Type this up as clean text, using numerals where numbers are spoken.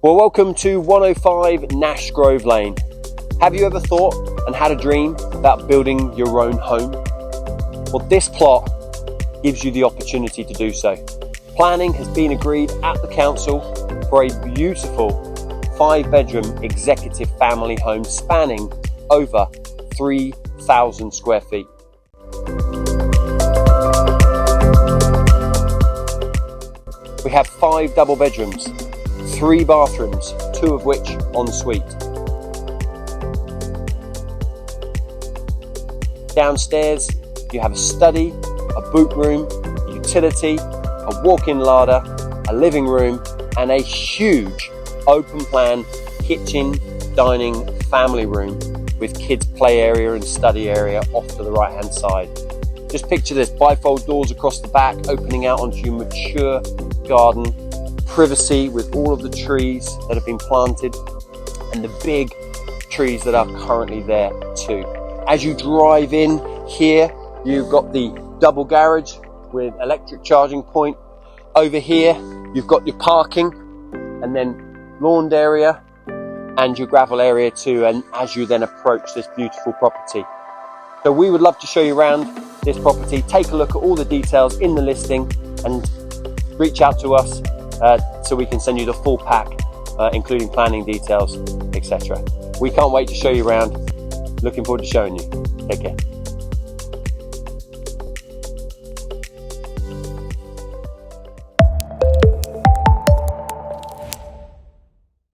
Well, welcome to 105 Nash Grove Lane. Have you ever thought and had a dream about building your own home? Well, this plot gives you the opportunity to do so. Planning has been agreed at the council for a beautiful 5-bedroom executive family home spanning over 3,000 square feet. We have 5 double bedrooms, 3 bathrooms, 2 of which en suite. Downstairs, you have a study, a boot room, a utility, a walk-in larder, a living room, and a huge open plan kitchen, dining, family room with kids' play area and study area off to the right-hand side. Just picture this, bifold doors across the back, opening out onto your mature garden, privacy with all of the trees that have been planted and the big trees that are currently there too. As you drive in here, you've got the double garage with electric charging point. Over here, you've got your parking and then lawned area and your gravel area too, and as you then approach this beautiful property. So we would love to show you around this property, take a look at all the details in the listing and reach out to us so we can send you the full pack, including planning details, etc. We can't wait to show you around. Looking forward to showing you. Take care.